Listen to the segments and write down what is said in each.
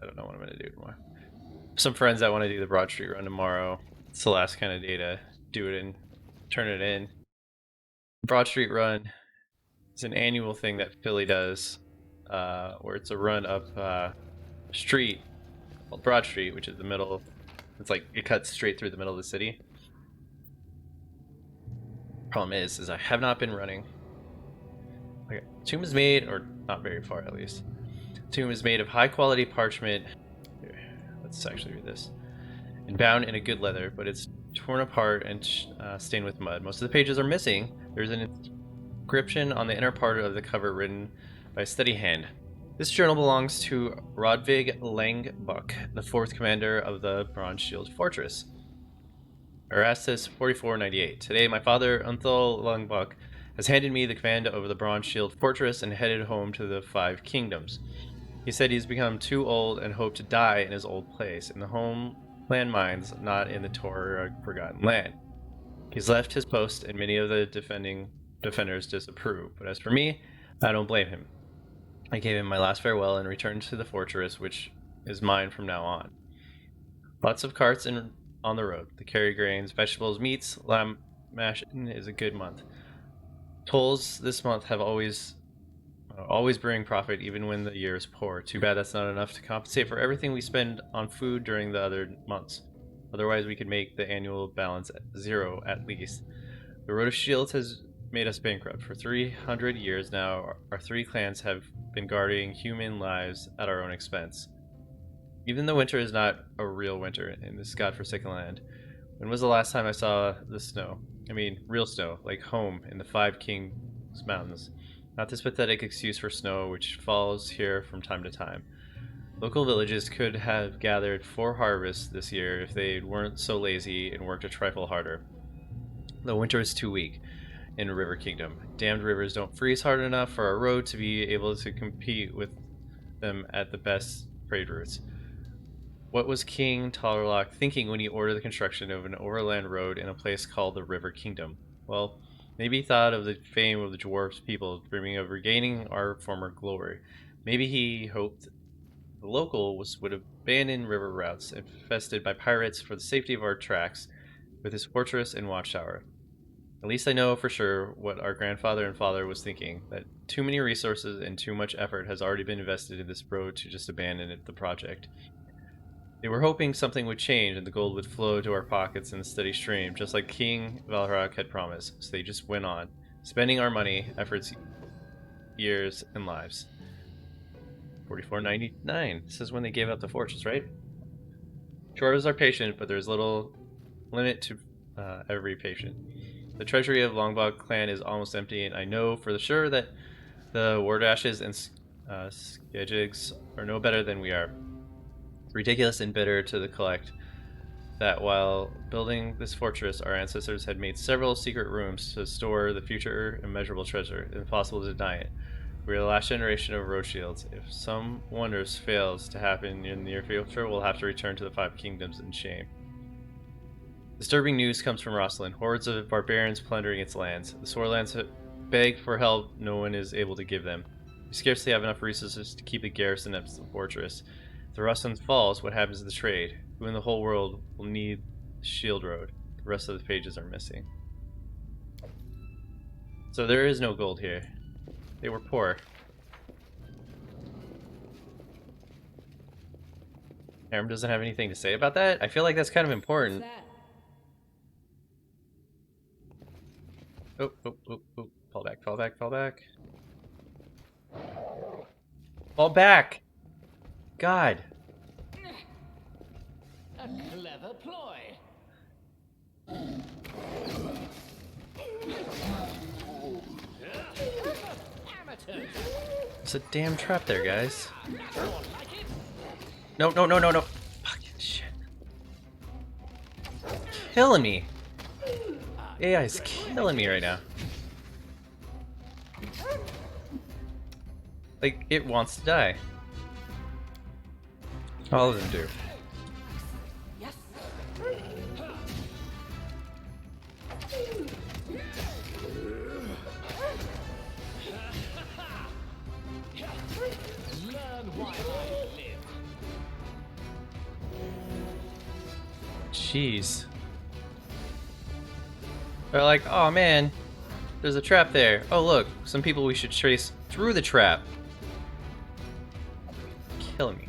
I don't know what I'm gonna do tomorrow. Some friends that want to do the Broad Street run tomorrow. It's the last kind of day to do it and turn it in. Broad Street run is an annual thing that Philly does, where it's a run up a street called Broad Street, which is the middle. It's like it cuts straight through the middle of the city. Problem is I have not been running. Okay, tomb is made, or not very far at least. Tomb is made of high quality parchment. Here, let's actually read this. And bound in a good leather, but it's torn apart and stained with mud. Most of the pages are missing. There's an inscription on the inner part of the cover written by a steady hand. This journal belongs to Rodvig Langbuk, the 4th commander of the Bronze Shield Fortress. Erastus 4498. Today, my father, Unthal Langbuk, has handed me the command over the Bronze Shield Fortress and headed home to the 5 Kingdoms. He said he's become too old and hoped to die in his old place, in the homeland mines, not in the Torah forgotten land. He's left his post, and many of the defenders disapprove. But as for me, I don't blame him. I gave him my last farewell and returned to the fortress, which is mine from now on. Lots of carts on the road. They carry grains, vegetables, meats. Lamb mashing is a good month. Tolls this month have always bring profit, even when the year is poor. Too bad that's not enough to compensate for everything we spend on food during the other months. Otherwise, we could make the annual balance at 0 at least. The Road of Shields has made us bankrupt. For 300 years now, our 3 clans have been guarding human lives at our own expense. Even though winter is not a real winter in this godforsaken land. When was the last time I saw the snow? I mean, real snow, like home in the 5 Kings Mountains. Not this pathetic excuse for snow, which falls here from time to time. Local villages could have gathered 4 harvests this year if they weren't so lazy and worked a trifle harder. The winter is too weak in River Kingdom. Damned rivers don't freeze hard enough for our road to be able to compete with them at the best trade routes. What was King Talarlock thinking when he ordered the construction of an overland road in a place called the River Kingdom? Well, maybe he thought of the fame of the dwarves people, dreaming of regaining our former glory. Maybe he hoped the locals would abandon river routes infested by pirates for the safety of our tracks with his fortress and watchtower. At least I know for sure what our grandfather and father was thinking, that too many resources and too much effort has already been invested in this road to just abandon the project. They were hoping something would change and the gold would flow to our pockets in a steady stream, just like King Valharok had promised. So they just went on, spending our money, efforts, years, and lives. 4499. This is when they gave up the fortress, right? Chorvas are patient, but there's little limit to every patient. The treasury of Longbog clan is almost empty, and I know for sure that the Wardashes and Skejigs are no better than we are. It's ridiculous and bitter to collect that while building this fortress, our ancestors had made several secret rooms to store the future immeasurable treasure. Impossible to deny it. We are the last generation of road shields. If some wonders fails to happen in the near future, we'll have to return to the 5 Kingdoms in shame. Disturbing news comes from Rosslyn. Hordes of barbarians plundering its lands. The Swarlands beg for help no one is able to give them. We scarcely have enough resources to keep a garrison at the fortress. If the Rosslyn falls, what happens to the trade? Who in the whole world will need the Shield Road? The rest of the pages are missing. So there is no gold here. They were poor. Aram doesn't have anything to say about that? I feel like that's kind of important. Oh. Fall back. Fall back! God. A clever ploy. There's a damn trap there, guys. No. Fucking shit. Killing me. AI is killing me right now. Like, it wants to die. All of them do. Jeez. They're like, oh man, there's a trap there. Oh look, some people we should chase through the trap. Killing me.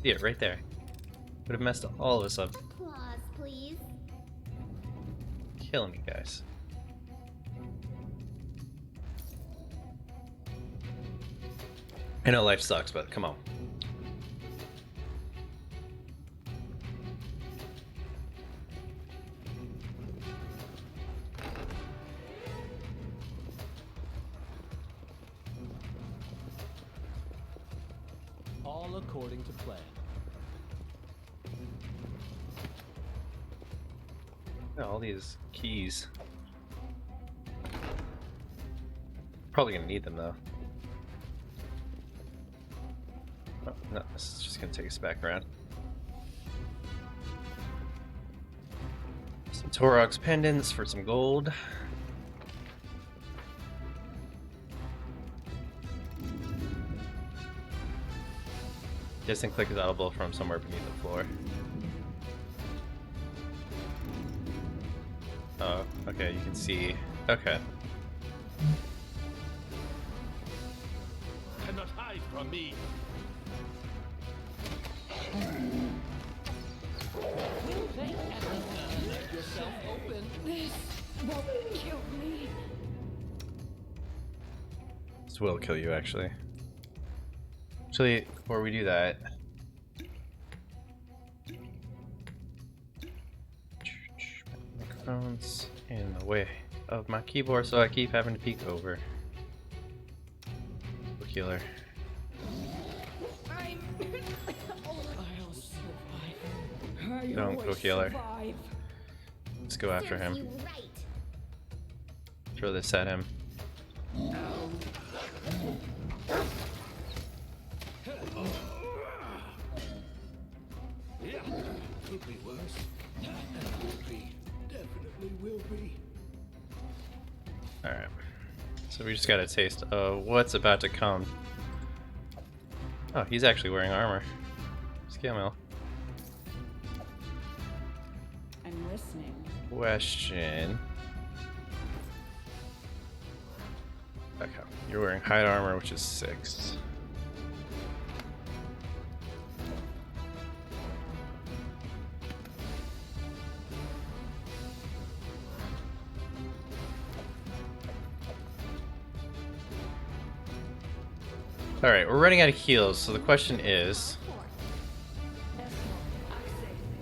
See it right there. Would have messed all of us up. Applause, please. Killing me, guys. I know life sucks, but come on. All according to plan. Yeah, all these keys. Probably gonna need them though. Oh, no, this is just gonna take us back around. Some Torok's pendants for some gold. Distant click is audible from somewhere beneath the floor. Oh, okay, you can see. Okay. Cannot hide from me. Let yourself open. This won't kill me. This will kill you, actually. Actually, before we do that, microphone's in the way of my keyboard, so I keep having to peek over. Killer. I'll survive. Don't go killer. Let's go after Serves him. you right. Throw this at him. Yeah, could be worse. Will be. Definitely will be. Alright. So we just got a taste of what's about to come. Oh, he's actually wearing armor. Scale mill. I'm listening. Question. Okay. You're wearing hide armor, which is 6. Alright, we're running out of heals, so the question is,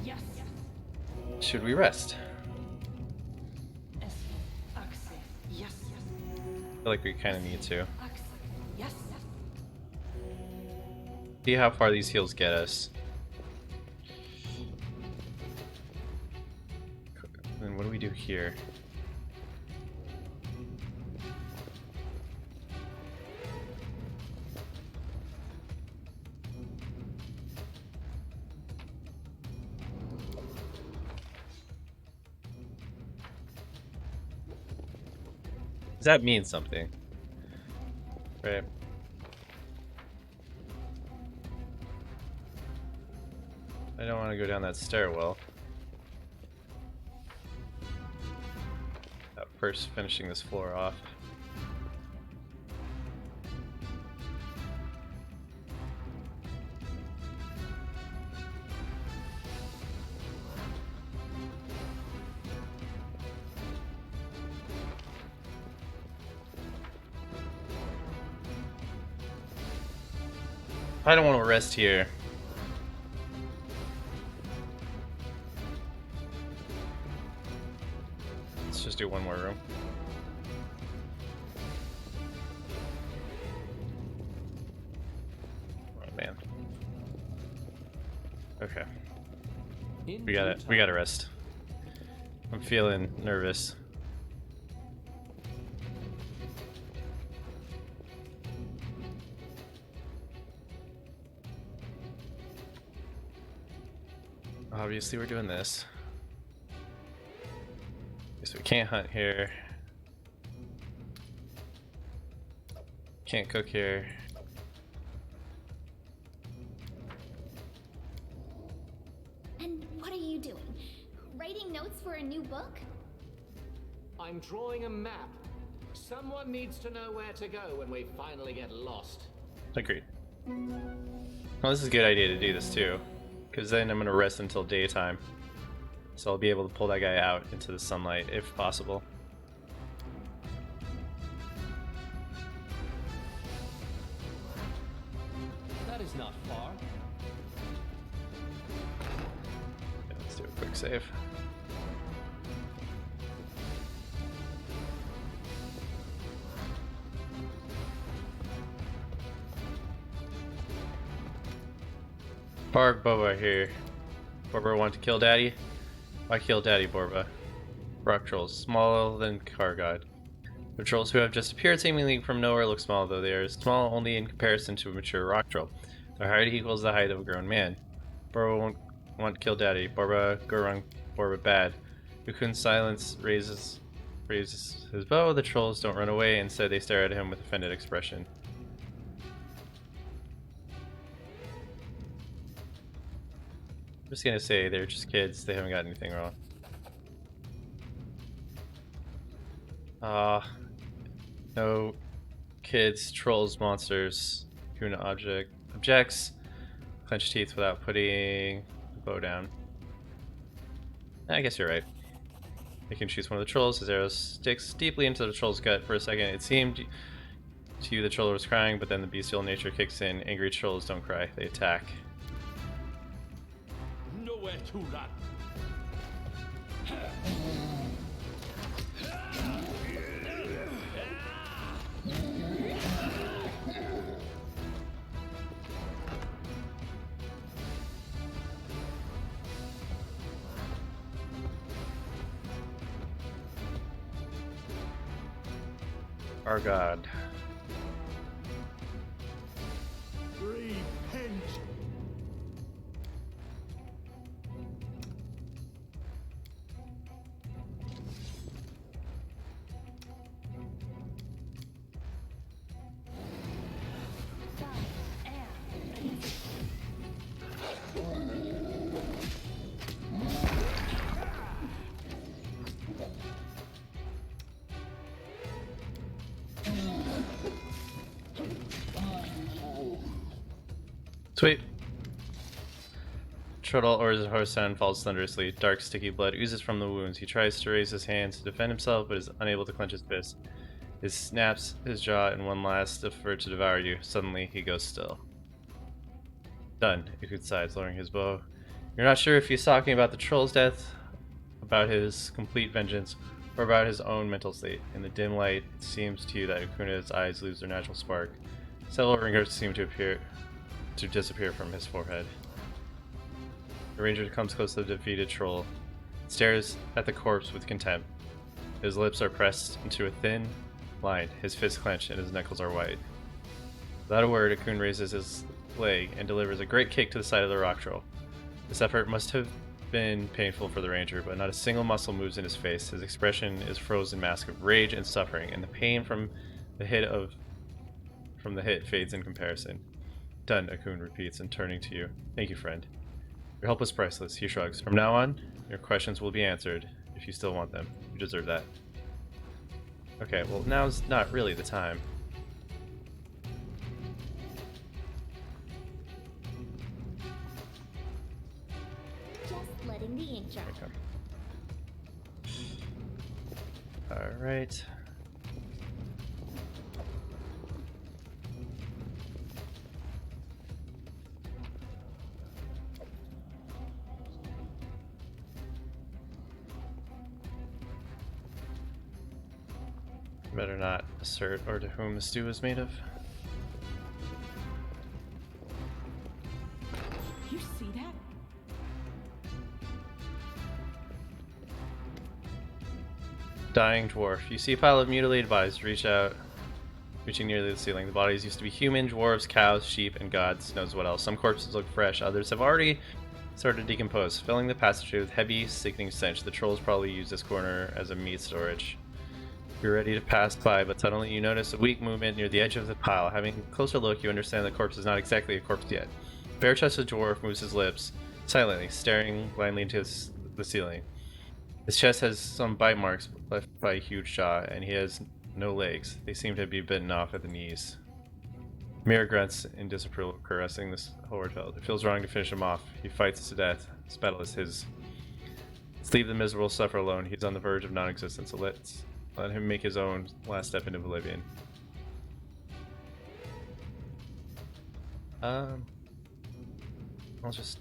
Yes. should we rest? Yes. I feel like we kind of need to. Yes. See how far these heals get us. Then what do we do here? Does that mean something? Right. I don't want to go down that stairwell. First, finishing this floor off. I don't want to rest here. Let's just do one more room. Oh man. Okay. We gotta rest. I'm feeling nervous. Obviously we're doing this. Guess we can't hunt here. Can't cook here. I'm drawing a map. Someone needs to know where to go when we finally get lost. Agreed. Well, this is a good idea to do this too, because then I'm going to rest until daytime. So I'll be able to pull that guy out into the sunlight if possible. That is not far. Yeah, let's do a quick save. Barg Boba here. Borba want to kill Daddy? Why kill Daddy, Borba? Rock trolls, smaller than Kargod. The trolls who have just appeared seemingly from nowhere look small, though they are small only in comparison to a mature rock troll. Their height equals the height of a grown man. Borba won't want to kill Daddy. Borba, go wrong. Borba bad. Ukun's silence raises his bow. The trolls don't run away, instead they stare at him with offended expression. I'm just gonna say they're just kids, they haven't got anything wrong. No kids, trolls, monsters. Kuna objects. Clench teeth without putting the bow down. I guess you're right. He can choose one of the trolls. His arrow sticks deeply into the troll's gut. For a second, it seemed to you the troll was crying, but then the bestial nature kicks in. Angry trolls don't cry, they attack. Nowhere to run. Our god. Repent. Sweet. Turtle or his horse sound falls thunderously. Dark, sticky blood oozes from the wounds. He tries to raise his hands to defend himself, but is unable to clench his fist. He snaps his jaw in one last effort to devour you. Suddenly, he goes still. Done. Ikud sighs, lowering his bow. You're not sure if he's talking about the troll's death, about his complete vengeance, or about his own mental state. In the dim light, it seems to you that Ikuna's eyes lose their natural spark. Several ringers seem to disappear from his forehead. The ranger comes close to the defeated troll, stares at the corpse with contempt. His lips are pressed into a thin line, his fists clenched, and his knuckles are white. Without a word, Akun raises his leg and delivers a great kick to the side of the rock troll. This effort must have been painful for the ranger, but not a single muscle moves in his face. His expression is a frozen mask of rage and suffering, and the pain from the hit fades in comparison. Done, Akun repeats, and turning to you. Thank you, friend. Your help was priceless, he shrugs. From now on, your questions will be answered, if you still want them. You deserve that. Okay, well, now's not really the time. Just letting the ink dry. Alright. Better not assert or to whom the stew is made of. You see that? Dying dwarf. You see a pile of mutilated bodies reaching nearly the ceiling. The bodies used to be human, dwarves, cows, sheep, and gods knows what else. Some corpses look fresh, others have already started to decompose, filling the passageway with heavy, sickening stench. The trolls probably use this corner as a meat storage. You're ready to pass by, but suddenly you notice a weak movement near the edge of the pile. Having a closer look, you understand the corpse is not exactly a corpse yet. Bare-chested dwarf moves his lips, silently, staring blindly into the ceiling. His chest has some bite marks left by a huge jaw, and he has no legs. They seem to be bitten off at the knees. Mira grunts in disapproval, caressing this horrid child. It feels wrong to finish him off. He fights to death. This battle is his. Let's leave the miserable suffer alone. He's on the verge of non-existence, so let him make his own last step into oblivion. I'll just...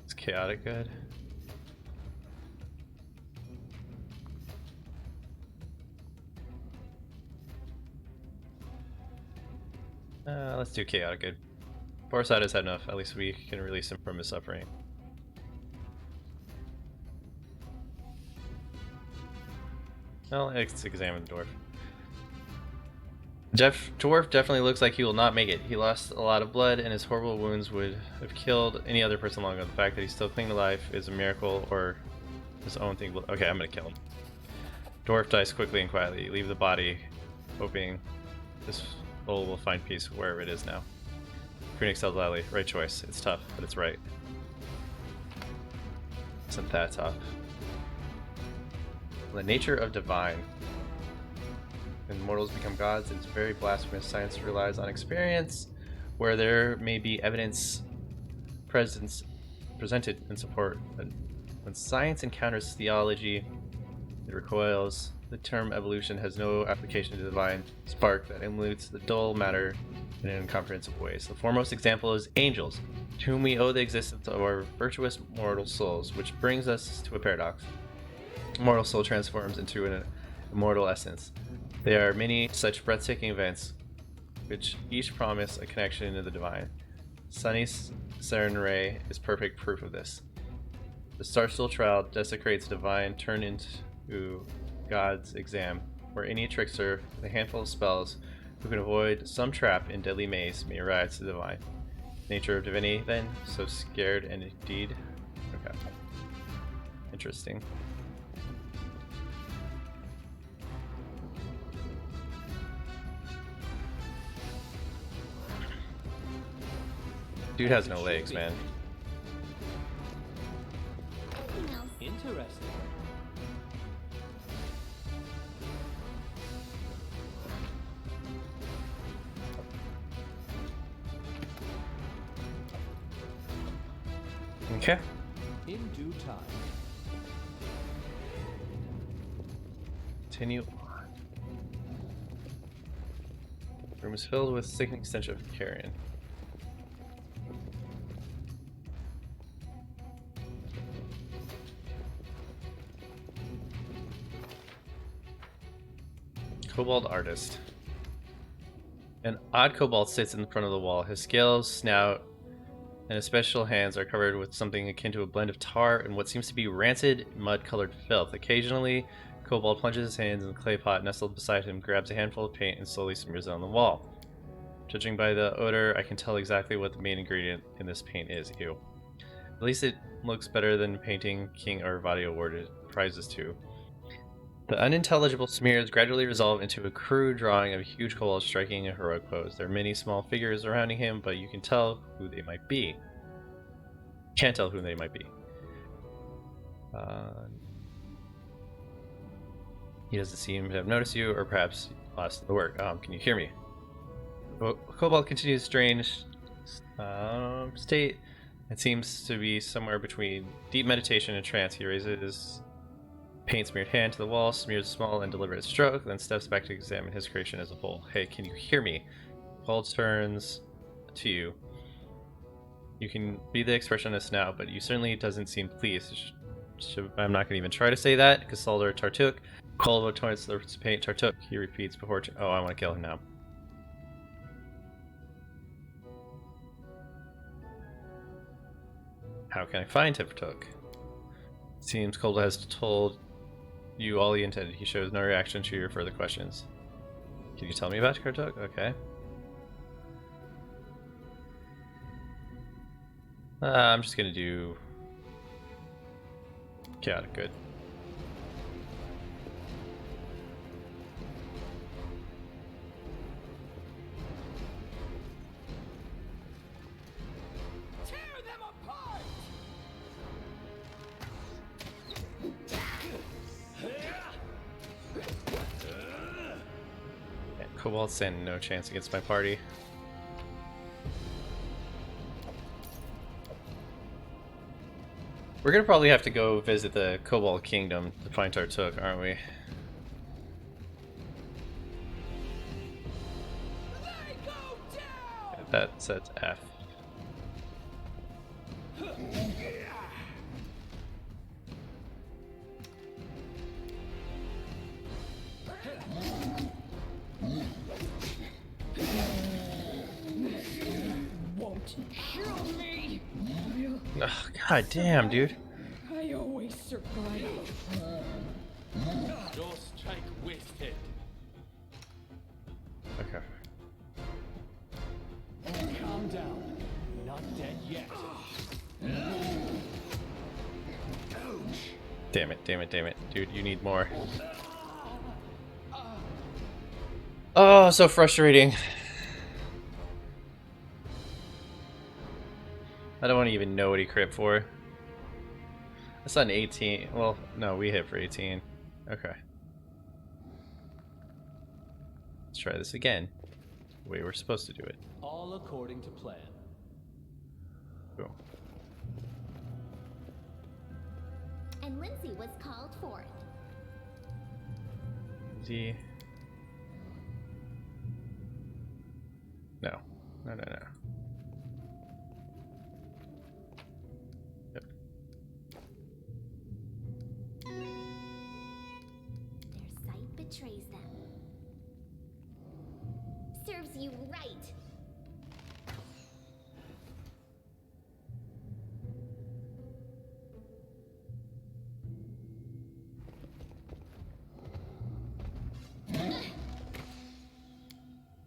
It's chaotic good. Let's do chaotic good. Foresight has had enough. At least we can release him from his suffering. Well, let's examine the dwarf. Dwarf definitely looks like he will not make it. He lost a lot of blood, and his horrible wounds would have killed any other person long ago. The fact that he's still clinging to life is a miracle, or his own thing. Okay, I'm gonna kill him. Dwarf dies quickly and quietly. You leave the body, hoping this soul will find peace wherever it is now. Phoenix tells loudly, right choice. It's tough, but it's right. Isn't that tough? The nature of divine. When mortals become gods, it's very blasphemous. Science relies on experience, where there may be evidence presented in support. But when science encounters theology, it recoils. The term evolution has no application to the divine spark that emulates the dull matter in incomprehensible ways. The foremost example is angels, to whom we owe the existence of our virtuous mortal souls, which brings us to a paradox. A mortal soul transforms into an immortal essence. There are many such breathtaking events, which each promise a connection to the divine. Sunny's Saren Ray is perfect proof of this. The Starsteel trial desecrates divine, turned into God's exam, where any trickster with a handful of spells who can avoid some trap in deadly maze may arrive to the divine. Nature of divinity, then, so scared and indeed. Okay. Interesting. Dude has no legs, man. Nothing else. Interesting. Okay. In due time. Continue on. The room is filled with sickening stench of carrion. Kobold artist. An odd kobold sits in front of the wall. His scales, snout, and his special hands are covered with something akin to a blend of tar and what seems to be rancid, mud-colored filth. Occasionally, Kobold plunges his hands in the clay pot nestled beside him, grabs a handful of paint, and slowly smears it on the wall. Judging by the odor, I can tell exactly what the main ingredient in this paint is. Ew. At least it looks better than painting King Arvadi awarded prizes to. The unintelligible smears gradually resolve into a crude drawing of a huge kobold striking a heroic pose. There are many small figures surrounding him, but you can tell who they might be. Can't tell who they might be. He doesn't seem to have noticed you, or perhaps lost the work. Can you hear me? Kobold continues strange state. It seems to be somewhere between deep meditation and trance. He raises his paint-smeared hand to the wall, smears a small and deliberate stroke, then steps back to examine his creation as a whole. Hey, can you hear me? Kobold turns to you. You can be the expressionist now, but you certainly doesn't seem pleased. I'm not going to even try to say that, because Solder Tartuk. Kobold toys the paint Tartuk. He repeats before. Oh, I want to kill him now. How can I find Tartuk? Seems Kobold has told you all he intended. He shows no reaction to your further questions. Can you tell me about Tartuk? Okay. I'm just gonna do chaotic good. Tear them apart! Cobalt stand no chance against my party. We're gonna probably have to go visit the Cobalt Kingdom to find Tartuk, aren't we? That sets F. Won't kill me. Oh, god damn, dude. I always survive. Your strike wasted. Okay. Calm down. Not dead yet. Damn it, damn it, damn it. Dude, you need more. Oh, so frustrating. I don't want to even know what he crit for. That's not an 18. Well, no, we hit for 18. Okay. Let's try this again. The way we're supposed to do it. All according to plan. Boom. And Lindsay was called for it. Z. No. No, no, no. Yep. Their sight betrays them. Serves you right.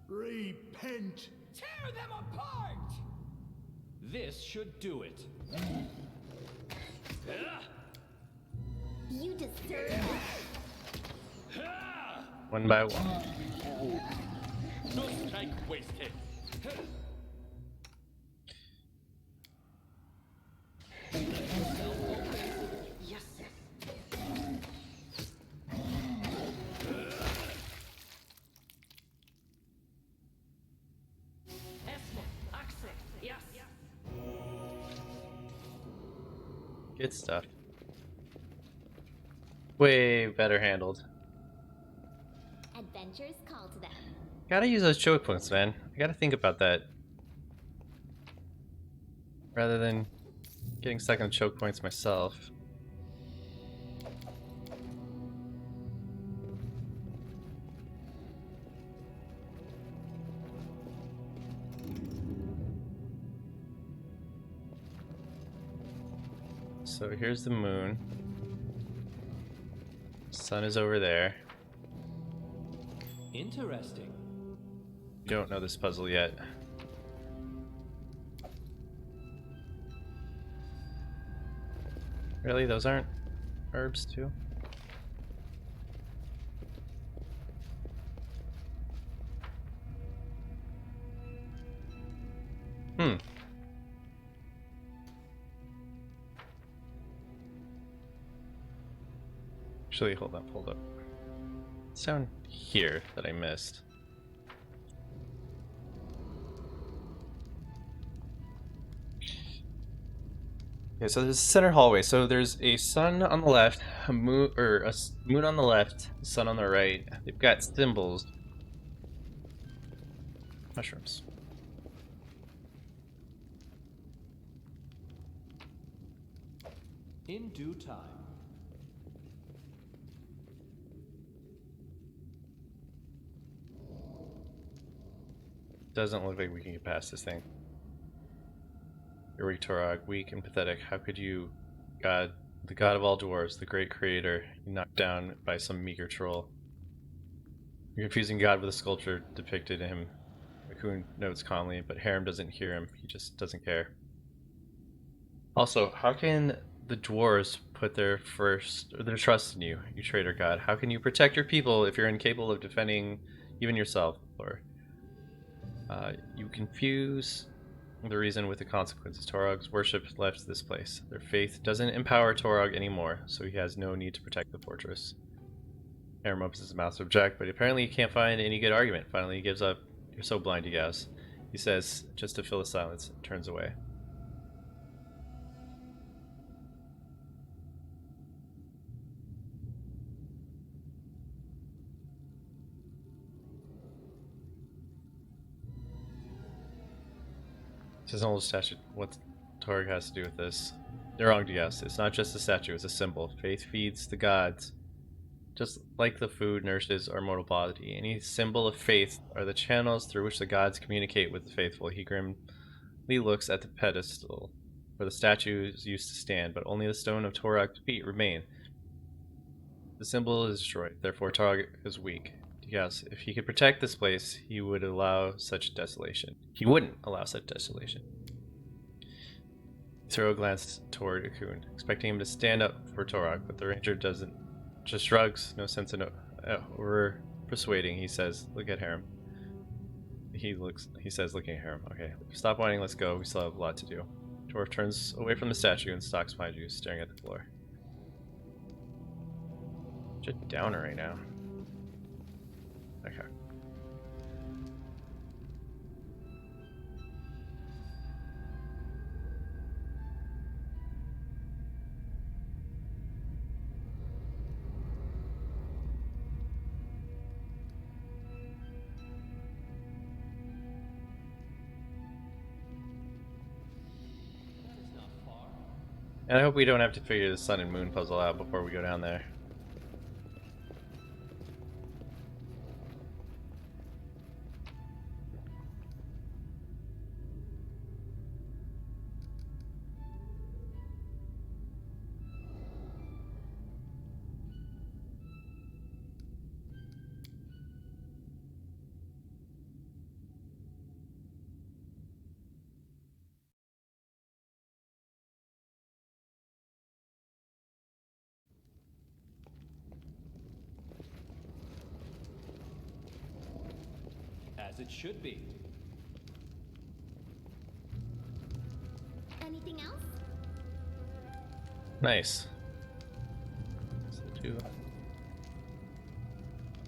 Repent. Tear them apart! This should do it. You deserve it. One by one. No strike wasted. Yes. Yes. Good stuff. Way better handled. Adventures call to them. Gotta use those choke points, man. I gotta think about that. Rather than getting stuck on choke points myself. So here's the moon. Sun is over there. Interesting. You don't know this puzzle yet. Really? Those aren't herbs too? Hmm. Actually, hold up. It's down here that I missed. Okay, so there's a center hallway. So there's a sun on the left, a moon, or a moon on the left, sun on the right. They've got symbols. Mushrooms. In due time. Doesn't look like we can get past this thing. You're weak, Torog, weak and pathetic. How could you, God, the god of all dwarves, the great creator, you knocked down by some meager troll? You're confusing God with a sculpture depicted him. Raccoon notes calmly, but Harem doesn't hear him. He just doesn't care. Also, how can the dwarves put their trust in you, you traitor god? How can you protect your people if you're incapable of defending even yourself? Or you confuse the reason with the consequences. Torog's worship left this place. Their faith doesn't empower Torog anymore, so he has no need to protect the fortress. Aram opens his mouth to object, but apparently he can't find any good argument. Finally, he gives up. You're so blind, he gasps. He says, just to fill the silence, and turns away. This is an old statue. What Torg has to do with this? You're wrong to guess. It's not just a statue, it's a symbol. Faith feeds the gods. Just like the food nourishes our mortal body, any symbol of faith are the channels through which the gods communicate with the faithful. He grimly looks at the pedestal where the statues used to stand, but only the stone of Torag's feet remain. The symbol is destroyed, therefore Torag is weak. Yes, if he could protect this place, he would allow such desolation. He wouldn't allow such desolation. Zero glanced toward Akun, expecting him to stand up for Torag, but the ranger doesn't. Just shrugs, no sense in over persuading. He says, "Look at Harem." He says, looking at Harem. Okay, stop whining. Let's go. We still have a lot to do. Torg turns away from the statue and stalks behind you, staring at the floor. Such a downer right now. Okay. And I hope we don't have to figure the sun and moon puzzle out before we go down there. As it should be. Anything else? Nice. So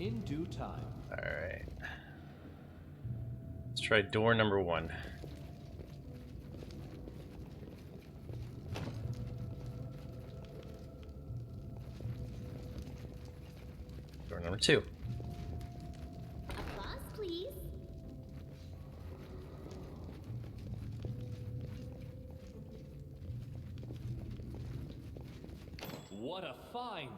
In due time. Alright. Let's try door number 1. Door number 2. Applause, please. What a find!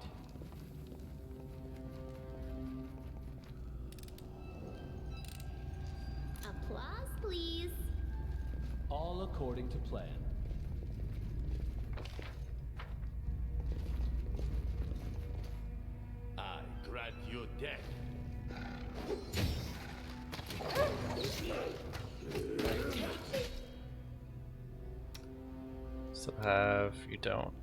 Applause, please. All according to plan. I grant you death. Still have, you don't.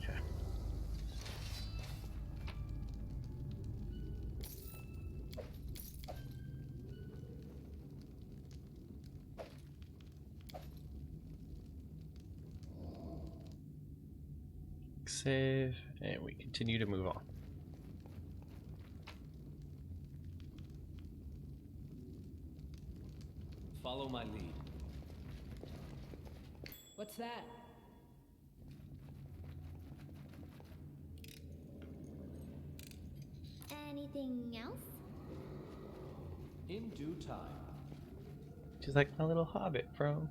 Okay. Save, and we continue to move on. Follow my lead. What's that? Anything else? In due time. She's like my little hobbit from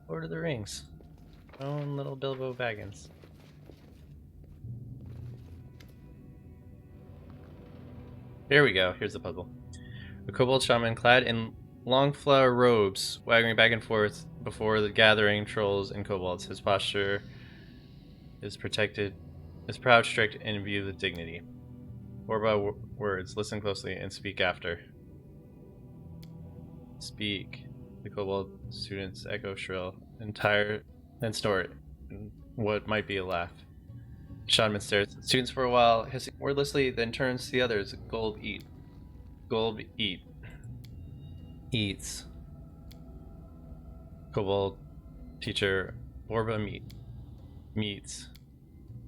Lord of the Rings. My own little Bilbo Baggins. Here we go. Here's the puzzle. A kobold shaman clad in long flower robes, wagging back and forth before the gathering trolls and kobolds. His posture is proud, strict, and imbued with dignity. Word by words, listen closely and speak after. Speak. The kobold students echo shrill, entire, then snort, in what might be a laugh. Shaman stares at the students for a while, hissing wordlessly, then turns to the others. Gold eat. Gold eat. eats. Kobold teacher Borba meets.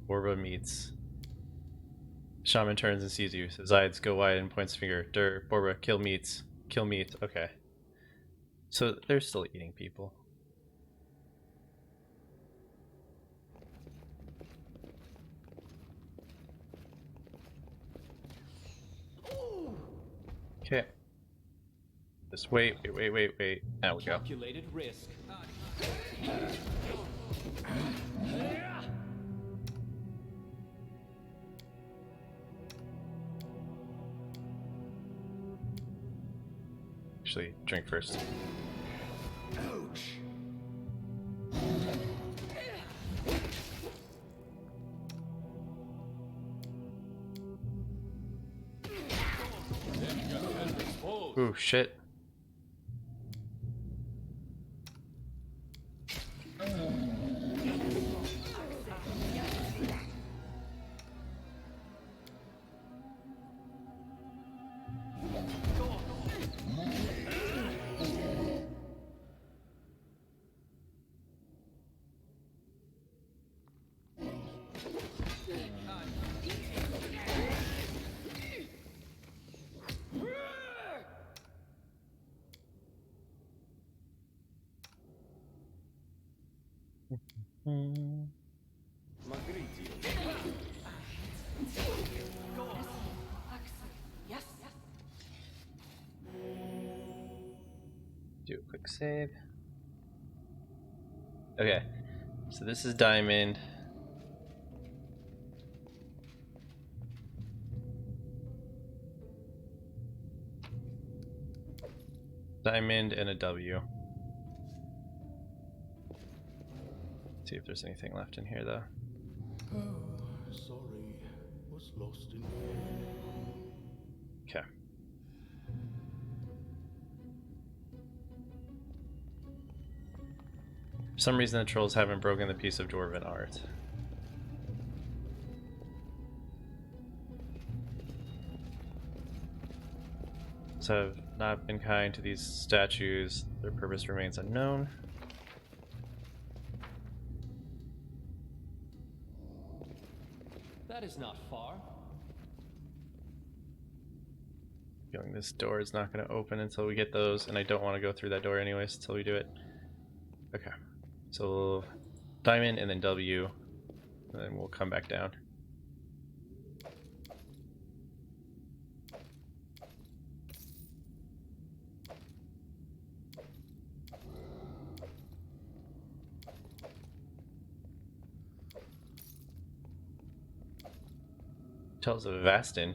Borba meets. Shaman turns and sees you. His eyes go wide and points finger. Borba, kill meats. Kill meat. Okay. So they're still eating people. Okay. Just wait. There we go. Calculated risk. Actually, drink first. Ouch. Ooh, shit. Do a quick save. Okay, so this is Diamond. Diamond and a W. See if there's anything left in here though. Oh, sorry. Was lost in Okay. For some reason the trolls haven't broken the piece of dwarven art. So have not been kind to these statues. Their purpose remains unknown. That is not far. Feeling this door is not going to open until we get those, and I don't want to go through that door anyways until we do it. Okay. So Diamond and then W, and then we'll come back down. Tells of Vastin.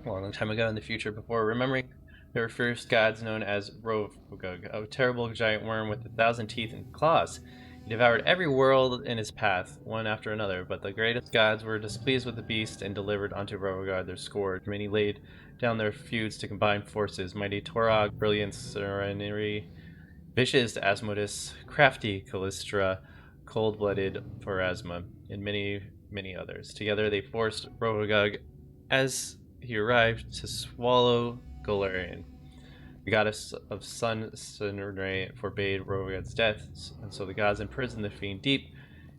A long time ago in the future, before remembering there were first gods known as Rovgug, a terrible giant worm with 1,000 teeth and claws. He devoured every world in his path, one after another, but the greatest gods were displeased with the beast and delivered unto Rovgug their scourge. Many laid down their feuds to combine forces. Mighty Torog, brilliant Serenity, vicious Asmodus, crafty Callistra, cold-blooded Pharasma, and many others. Together they forced Rovgug as he arrived to swallow Golarion. The goddess of sun, Sunray, forbade Rovgug's death, and so the gods imprisoned the fiend deep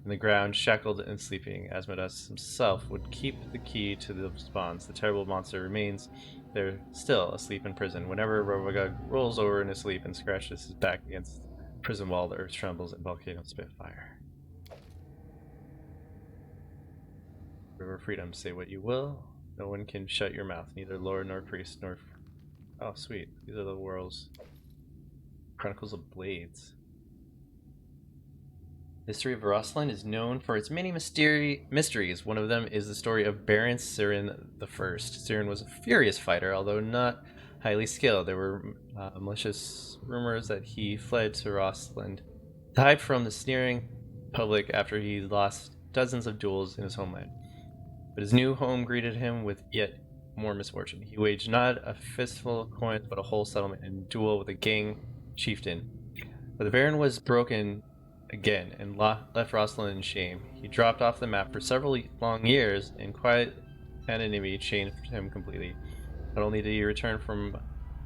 in the ground, shackled and sleeping. Asmodeus himself would keep the key to the bonds. The terrible monster remains there still, asleep in prison. Whenever Rovgug rolls over in his sleep and scratches his back against the prison wall, the earth trembles and volcanoes spit fire. River Freedom, say what you will. No one can shut your mouth, neither lord nor priest nor... Oh, sweet. These are the world's Chronicles of Blades. The history of Rosslyn is known for its many mysteries. One of them is the story of Baron Sirin I. Sirin was a furious fighter, although not highly skilled. There were malicious rumors that he fled to Rosslyn to hide from the sneering public after he lost dozens of duels in his homeland. But his new home greeted him with yet more misfortune. He waged not a fistful of coins, but a whole settlement in a duel with a gang chieftain. But the Baron was broken again and left Rosslyn in shame. He dropped off the map for several long years, and quiet anonymity changed him completely. Not only did he return from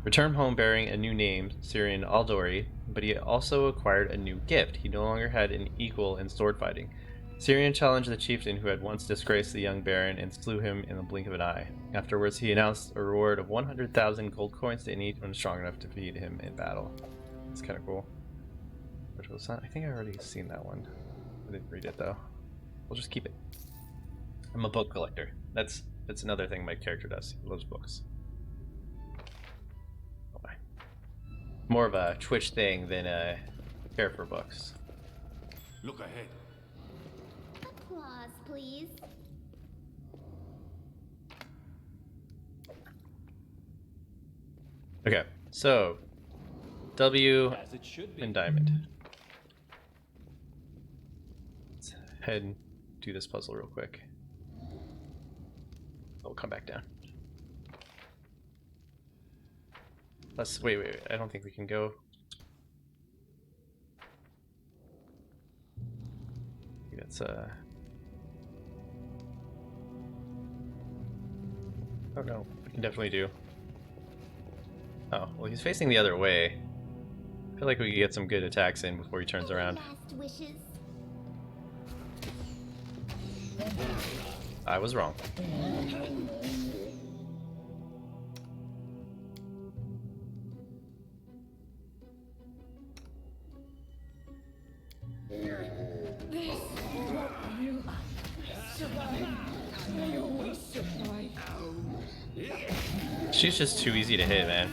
Returned home bearing a new name, Syrian Aldori, but he also acquired a new gift. He no longer had an equal in sword fighting. Syrian challenged the chieftain who had once disgraced the young baron and slew him in the blink of an eye. Afterwards, he announced a reward of 100,000 gold coins to anyone strong enough to defeat him in battle. It's kind of cool. Ritual Sun. I think I already seen that one. I didn't read it though. We'll just keep it. I'm a book collector. That's another thing my character does. He loves books. More of a Twitch thing than a care for books. Look ahead. Applause, please. Okay, so W As it should be. and diamond. Let's head and do this puzzle real quick. We'll come back down. Let's wait. I don't think we can go. I think that's oh no, we can definitely do. Oh, well, he's facing the other way. I feel like we could get some good attacks in before he turns Any around. last wishes? I was wrong. This will survive. I always survive. She's just too easy to hit, man.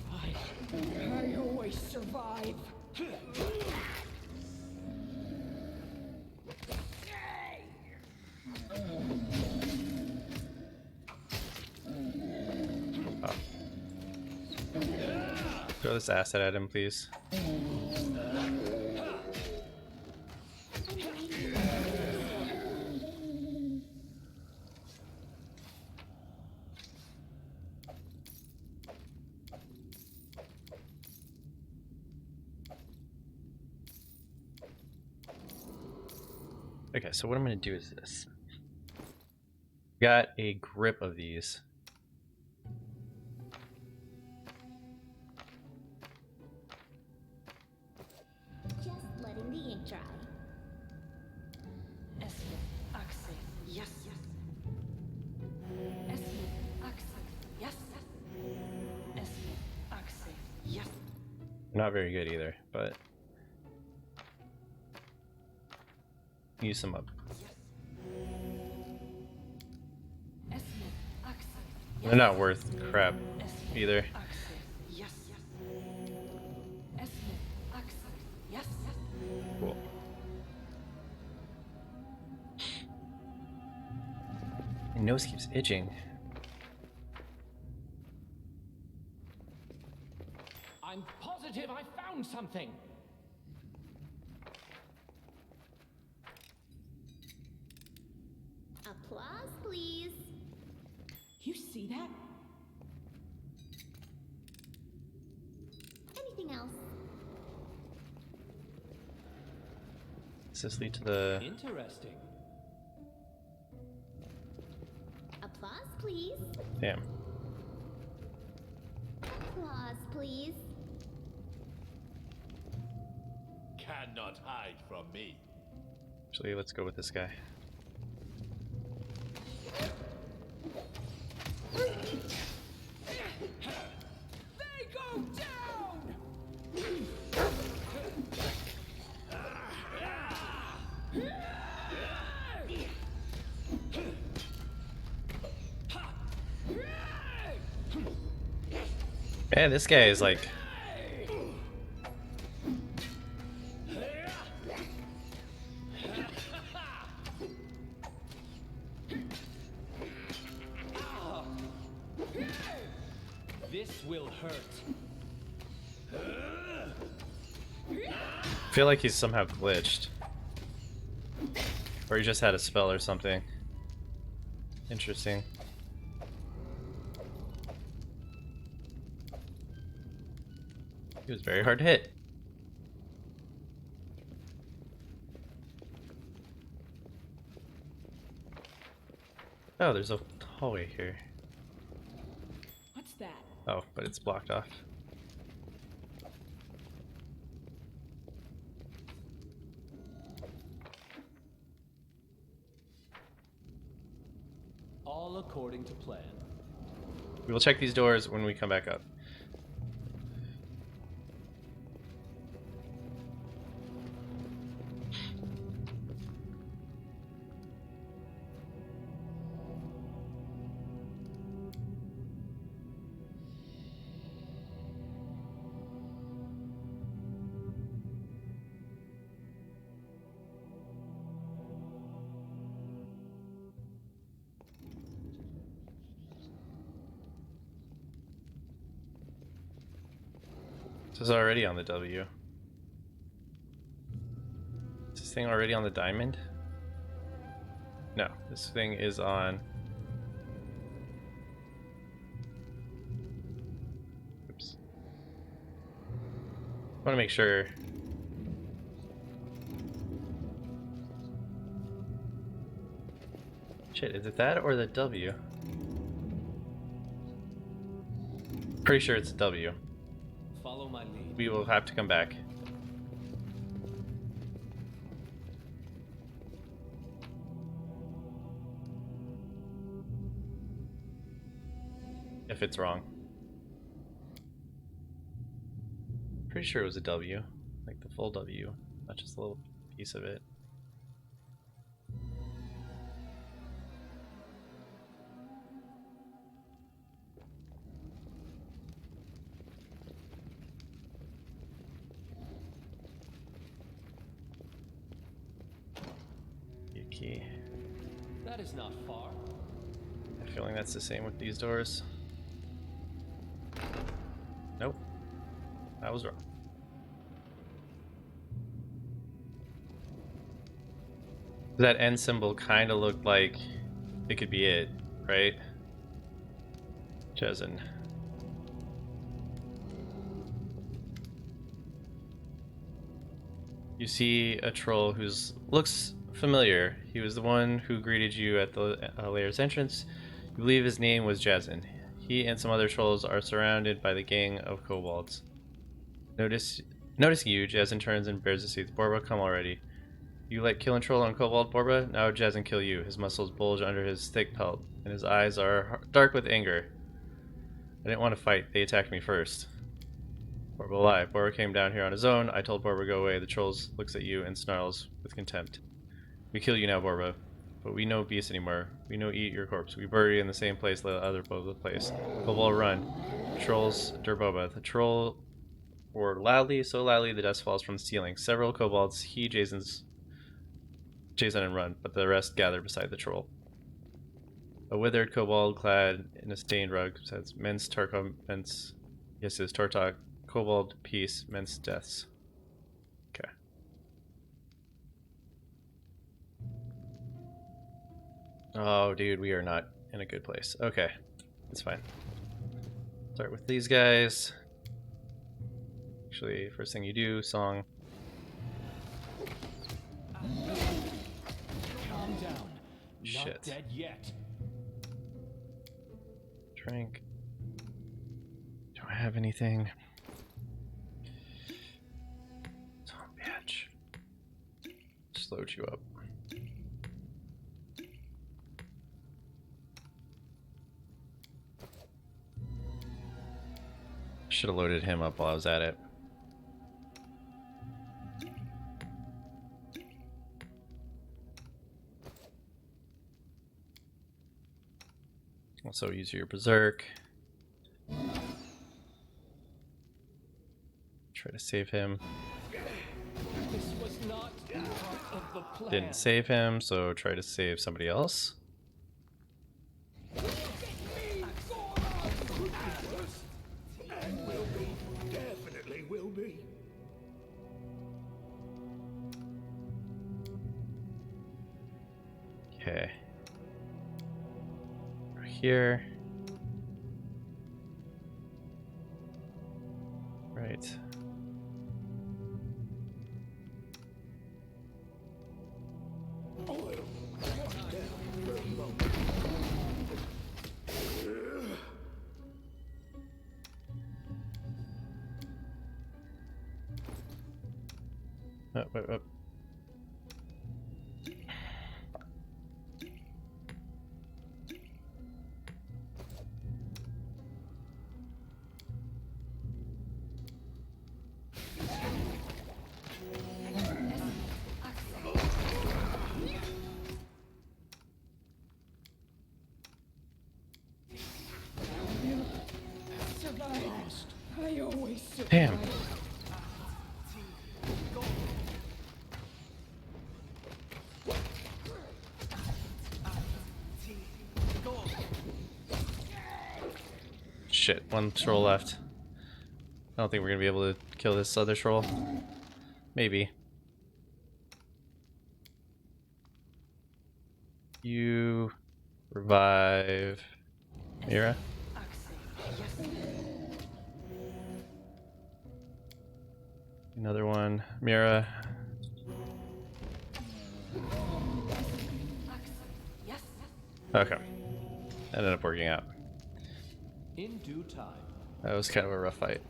I always survive. Throw this asset at him, please. Okay, so what I'm going to do is this. Got a grip of these. Just letting the ink dry. Yes, yes. Yes, yes. Not very good either, but use some up. They're not worth crap either. Yes, yes. Cool. My nose keeps itching. I'm positive I found something. Applause, please. You see that? Anything else? Does this lead to the... Interesting. Applause, please. Damn. Applause, please. Cannot hide from me. Actually, let's go with this guy. They go down! Man, this guy is like... This will hurt. I feel like he's somehow glitched. Or he just had a spell or something. Interesting. He was very hard to hit. Oh, there's a hallway here. What's that? Oh, but it's blocked off. All according to plan. We will check these doors when we come back up. This is already on the W. Is this thing already on the diamond? No, this thing is on... Oops. I want to make sure. Shit, is it that or the W? Pretty sure it's W. Follow my lead. We will have to come back. If it's wrong. Pretty sure it was a W. Like the full W, not just a little piece of it. Key. That is not far. I have a feeling that's the same with these doors. Nope. I was wrong. That N symbol kind of looked like it could be it, right? Jezen. You see a troll who's looks familiar. He was the one who greeted you at the lair's entrance. You believe his name was Jezen. He and some other trolls are surrounded by the gang of kobolds. Noticing you, Jezen turns and bears the seeds. Borba, come already. You let kill and troll on kobold, Borba? Now Jezen kill you. His muscles bulge under his thick pelt, and his eyes are dark with anger. I didn't want to fight. They attacked me first. Borba lie. Borba came down here on his own. I told Borba go away. The trolls looks at you and snarls with contempt. We kill you now, Borba. But we no beast anymore. We no eat your corpse. We bury you in the same place the other Boba place. Kobold run. Trolls Derboba. The troll roared loudly, so loudly the dust falls from the ceiling. Several kobolds heed Jason and run, but the rest gather beside the troll. A withered kobold clad in a stained rug says, Men's Tarkov, Men's... Yes, it's Tartak. Kobold, peace, men's deaths. Okay. Oh, dude, we are not in a good place. Okay, it's fine. Start with these guys. Actually, first thing you do, song. Calm down. Shit. Not dead yet. Drink. Do I have anything? Bitch. Just load you up. Should have loaded him up while I was at it. Also use your berserk. Try to save him. This was not part of the plan. Didn't save him, so try to save somebody else. Will be. Definitely will be. Okay. Right here. Right. Oil. Down for a moment. Up, up, up. Survive. I always survive. Damn. Shit, one troll left. I don't think we're gonna be able to kill this other troll. Maybe. You revive Mira. Another one, Mira. Yes. Okay, ended up working out. In due time. That was kind of a rough fight.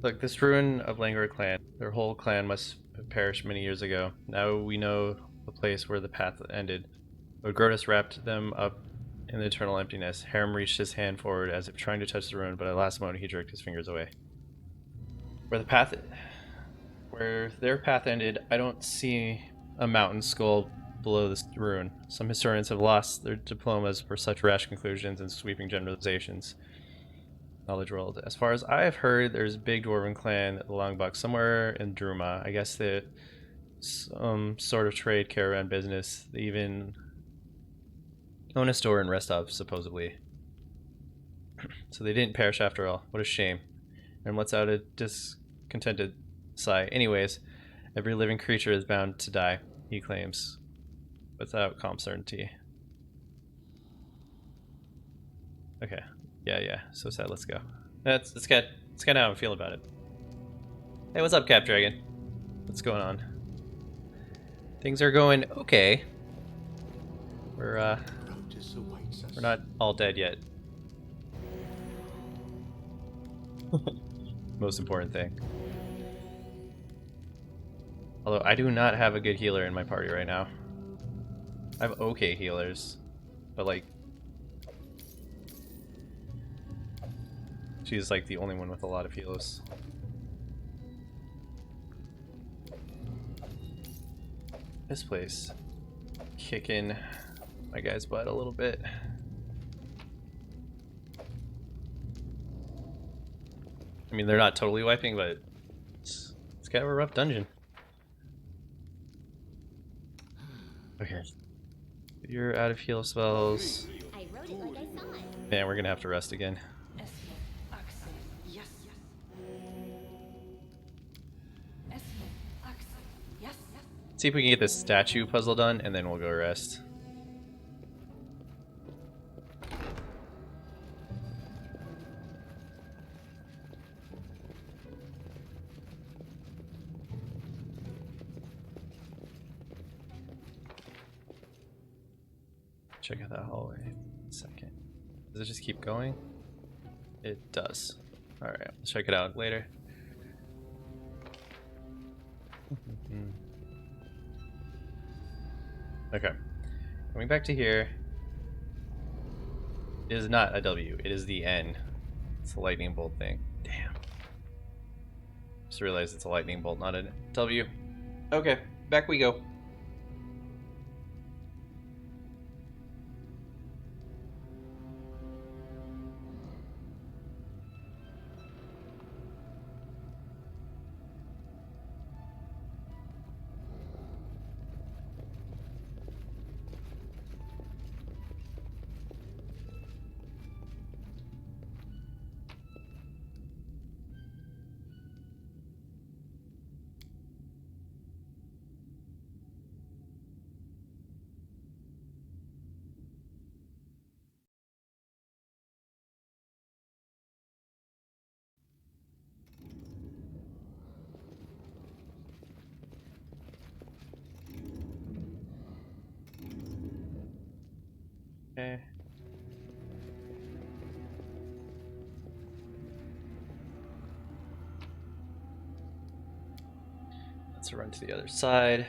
Look, this ruin of Langor clan. Their whole clan must have perished many years ago. Now we know the place where the path ended. But Grotus wrapped them up in the eternal emptiness. Harem reached his hand forward as if trying to touch the ruin, but at the last moment he jerked his fingers away. Where their path ended, I don't see a mountain skull below this ruin. Some historians have lost their diplomas for such rash conclusions and sweeping generalizations. Knowledge world. As far as I've heard, there's a big dwarven clan, the Longbuck, somewhere in Druma. I guess that some sort of trade caravan business. They even own a store in Restov, supposedly. So they didn't perish after all. What a shame. And lets out a discontented sigh. Anyways, every living creature is bound to die, he claims, without calm certainty. Okay. Yeah. So sad. Let's go. That's kind of how I'm feeling about it. Hey, what's up, Cap Dragon? What's going on? Things are going okay. We're Notice awaits us. not all dead yet. Most important thing. Although I do not have a good healer in my party right now. I have okay healers, but like she's like the only one with a lot of heals. This place kicking my guy's butt a little bit. I mean, they're not totally wiping, but it's kind of a rough dungeon. Okay. You're out of heal spells. I wrote it like I saw it. Man, we're gonna have to rest again. Yes. Yes. See if we can get this statue puzzle done, and then we'll go rest. Check out that hallway. 1 second. Does it just keep going? It does. Alright, we'll check it out later. Okay. Coming back to here. It is not a W, it is the N. It's a lightning bolt thing. Damn. Just realized it's a lightning bolt, not a W. Okay, back we go. Okay. to run to the other side.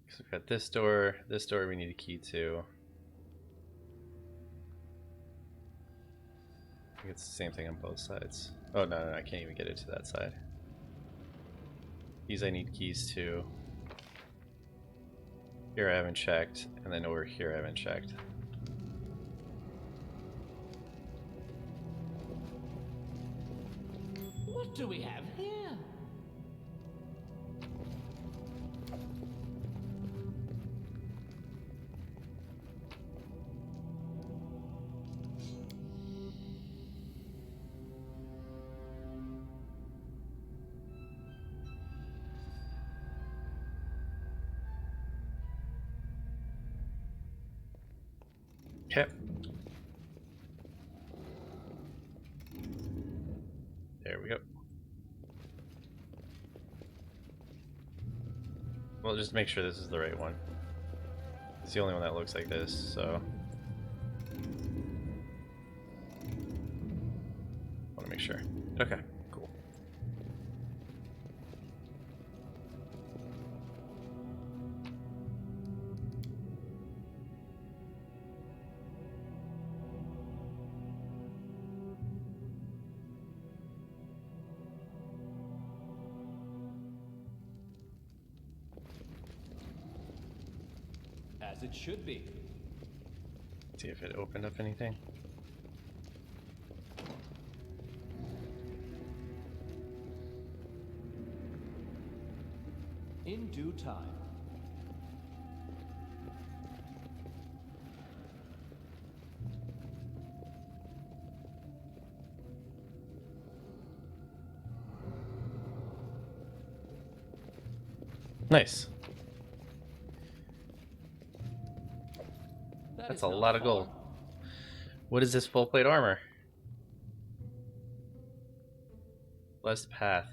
So we've got this door we need a key to. I think it's the same thing on both sides. Oh no, I can't even get it to that side. These I need keys to. Here I haven't checked, and then over here I haven't checked. What do we have here? Okay. There we go. Well, just make sure this is the right one. It's the only one that looks like this, so. Want to make sure. Okay, cool. As it should be. See if it opened up anything. In due time. Nice. That That's is a not lot of far. gold. What is this full plate armor? Blessed Path.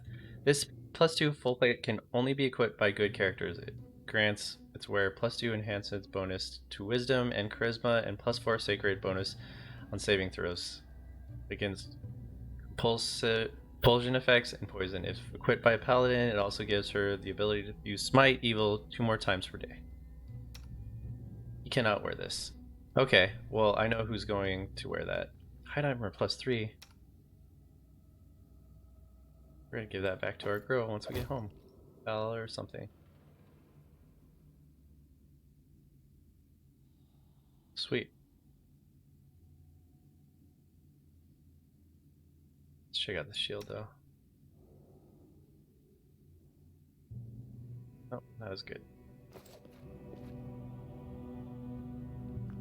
This +2 full plate can only be equipped by good characters. It grants its wearer +2 enhancements bonus to wisdom and charisma and +4 sacred bonus on saving throws against Pulsion effects and poison. If equipped by a paladin, it also gives her the ability to use Smite Evil 2 more times per day. You cannot wear this. Okay, well I know who's going to wear that. Hide armor +3. We're gonna give that back to our girl once we get home. Val or something. Sweet. Let's check out the shield though. Oh, that was good.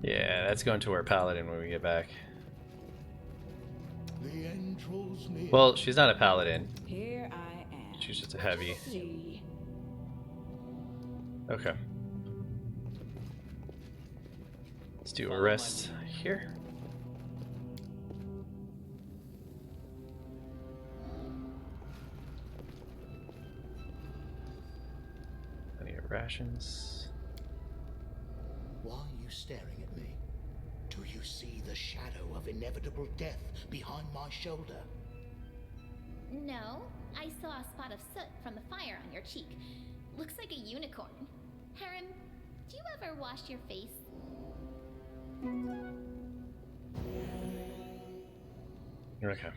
Yeah, that's going to our paladin when we get back. The end draws near. Well, she's not a paladin. Here I am. She's just a heavy. See. Okay. Let's do a Follow rest my lead. here. Plenty of rations. Why are you staring at me? Do you see the shadow of inevitable death behind my shoulder? No, I saw a spot of soot from the fire on your cheek. Looks like a unicorn. Harem, do you ever wash your face? Okay.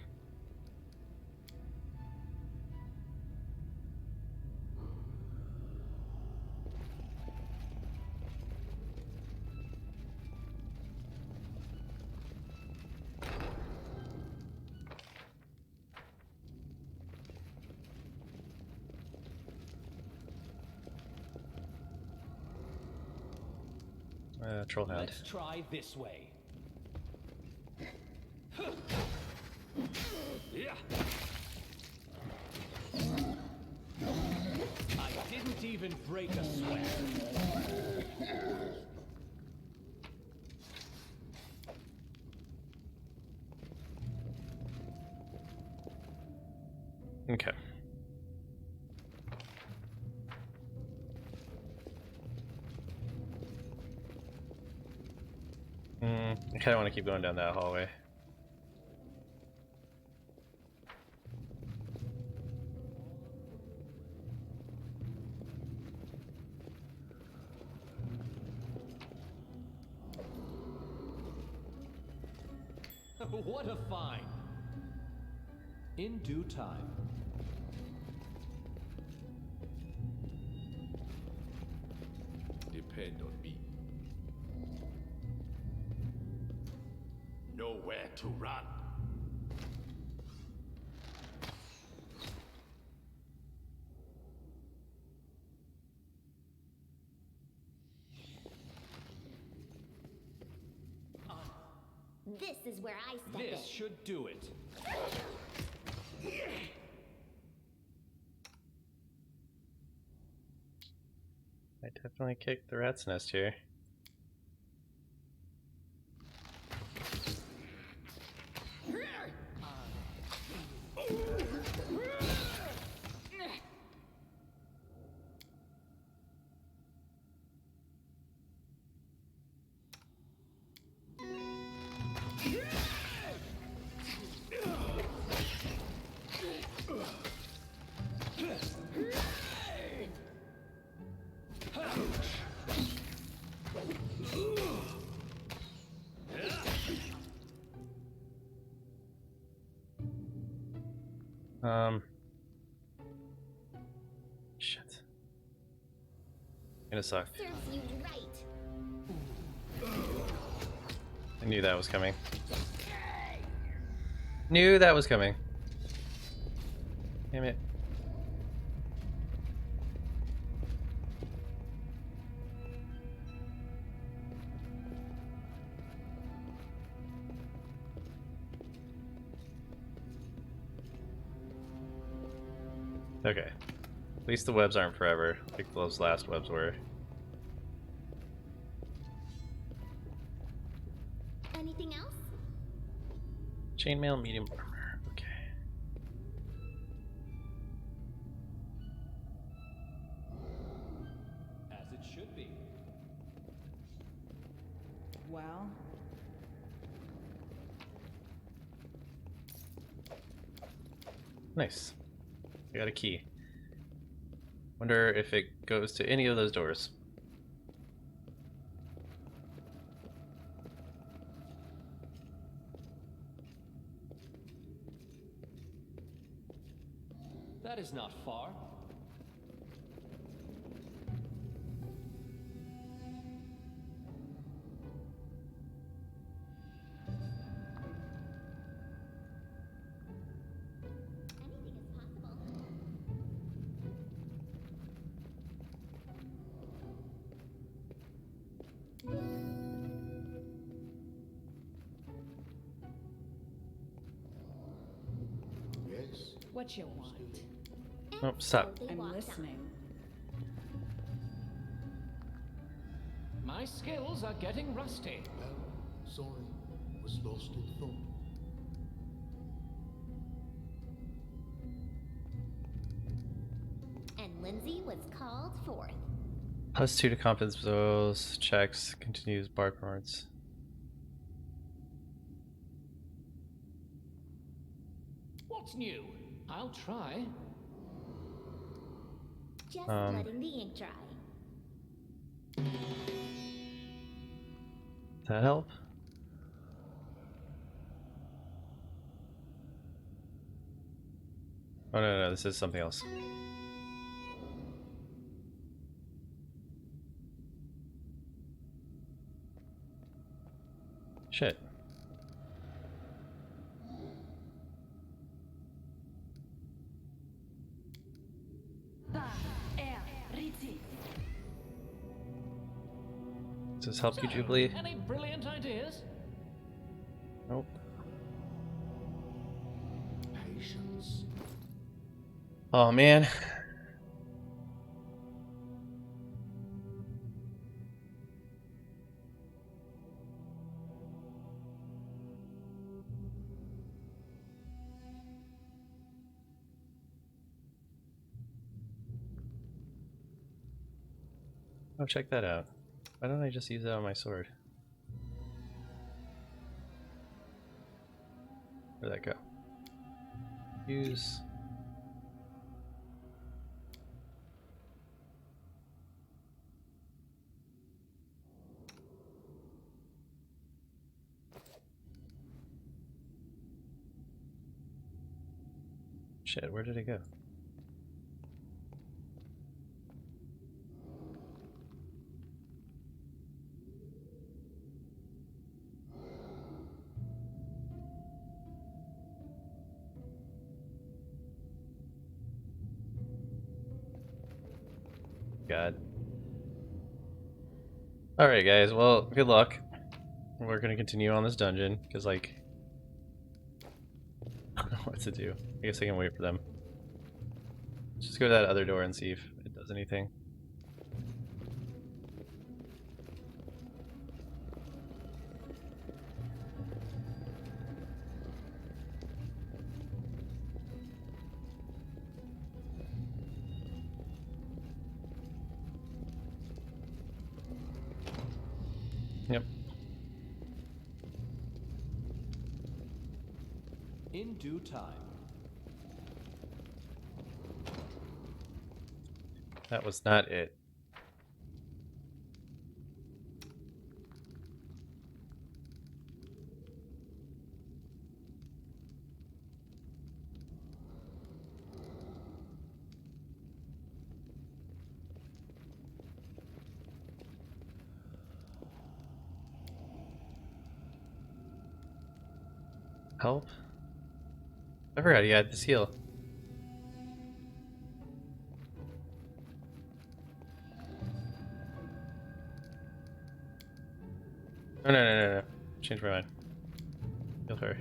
Trollhound. Let's try this way. Yeah. I didn't even break a sweat. Okay. I kind of want to keep going down that hallway. What a find! In due time. Depend on me. Nowhere to run. This is where I step in. This should do it. I definitely kicked the rat's nest here. Shit. Gonna suck. Serves you right. I knew that was coming. Knew that was coming. Damn it. Okay. At least the webs aren't forever, like those last webs were. Anything else? Chainmail, medium armor. Okay. As it should be. Well, Nice. I got a key. Wonder if it goes to any of those doors. That is not far. Anything is possible. Yes. what you want? Oh, stop. They I'm walked listening. My skills are getting rusty. Oh, sorry. Was lost in thought. on. And Lindsay was called forth. +2 to confidence those checks. Continues bar cards. What's new? I'll try. Just Um, letting the ink dry. Does that help? Oh no, this is something else. Shit. Does this help you, So, Jubilee? any brilliant ideas? Nope. Patience. Oh man. Oh, check that out. Why don't I just use that on my sword? Where'd that go? Use. Shit, where did it go? God. Alright guys, well, good luck. We're gonna continue on this dungeon, because like... I don't know what to do. I guess I can wait for them. Let's just go to that other door and see if it does anything. Yep. In due time. That was not it. Help? I forgot you had this heal. No. Change my mind. Heal her.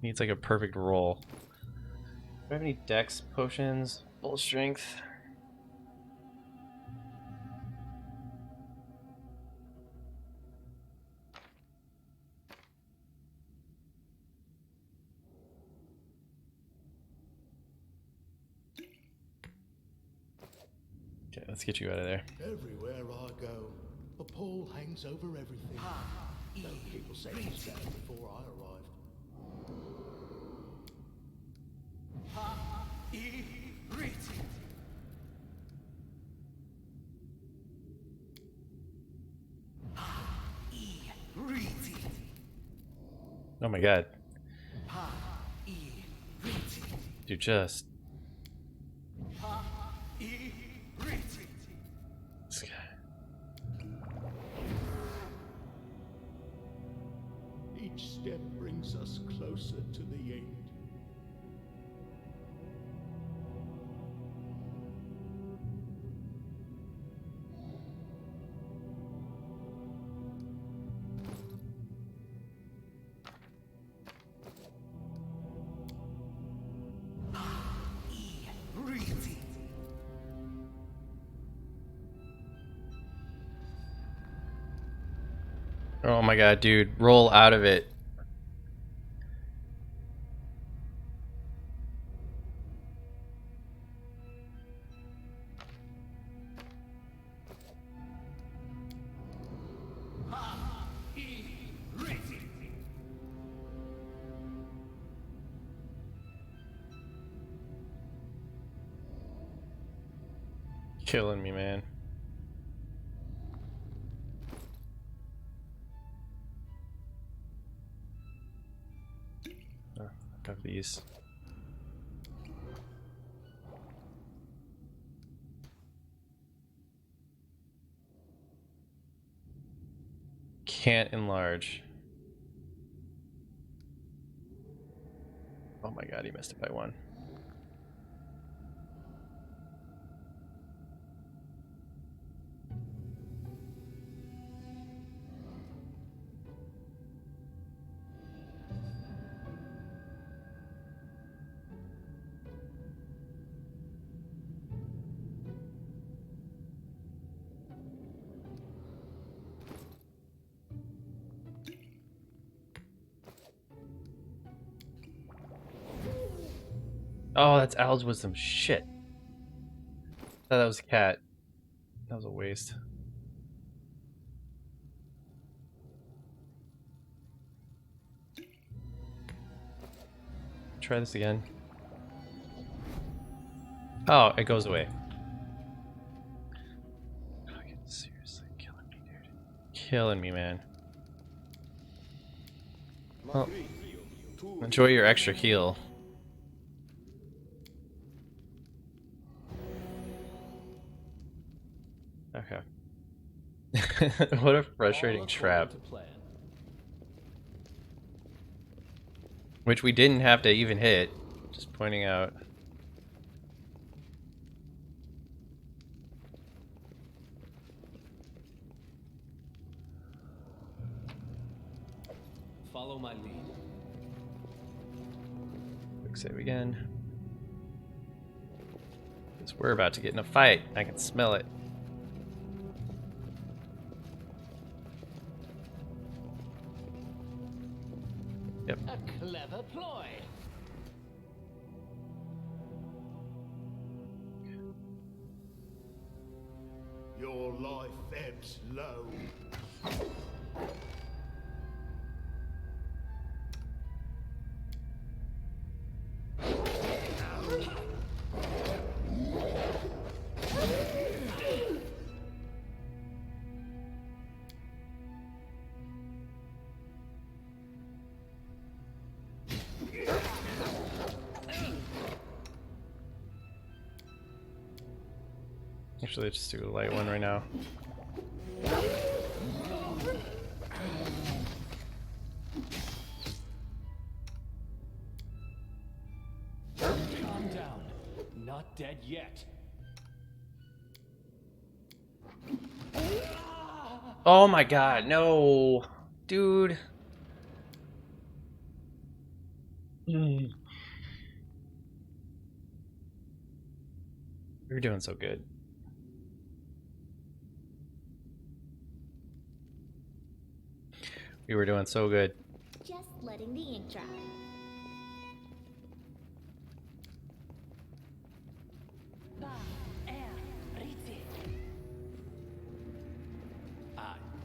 Needs like a perfect roll. Do I have any dex potions? Full strength? Okay, let's get you out of there. Everywhere I go, a pall hangs over everything. Though people say it was better before I arrived. Oh my god. Dude, just... This guy. Each step brings us closer to the end. Oh my god, dude. Roll out of it. Killing me, man. Oh, I got these. Can't enlarge. Oh my god, he missed it by one. Oh, that's Al's wisdom. Shit. Thought that was a cat. That was a waste. Try this again. Oh, it goes away. Fucking seriously killing me, dude. Killing me, man. Well, enjoy your extra heal. Okay. What a frustrating trap. Which we didn't have to even hit. Just pointing out. Follow my lead. Quick save again. Because we're about to get in a fight. I can smell it. Yep. A clever ploy. Your life ebbs low. Actually, let's just do a light one right now. Calm down. Not dead yet. Oh my god, no. Dude. We were doing so good. We were doing so good. Just letting the ink dry.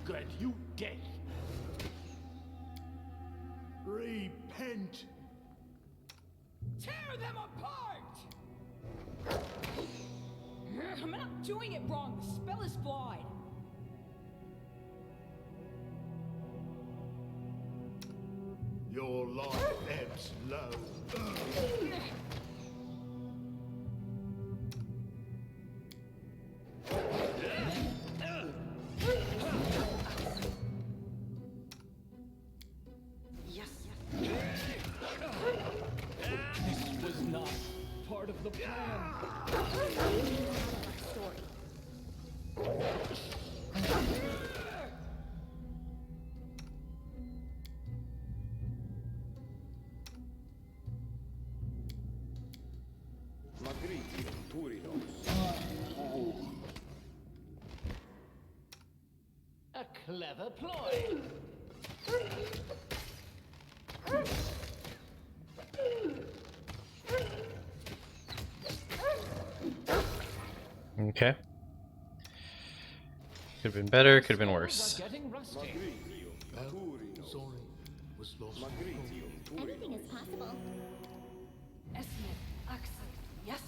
Good, you dead. Repent. Tear them apart! I'm not doing it wrong. The spell is flawed. Your life ebbs low. Yes. This was not part of the plan. Story. A clever ploy. Okay. Could have been better, could have been worse. Getting rusty. Sorry, was lost. Anything is possible. Esme, Axel, yes.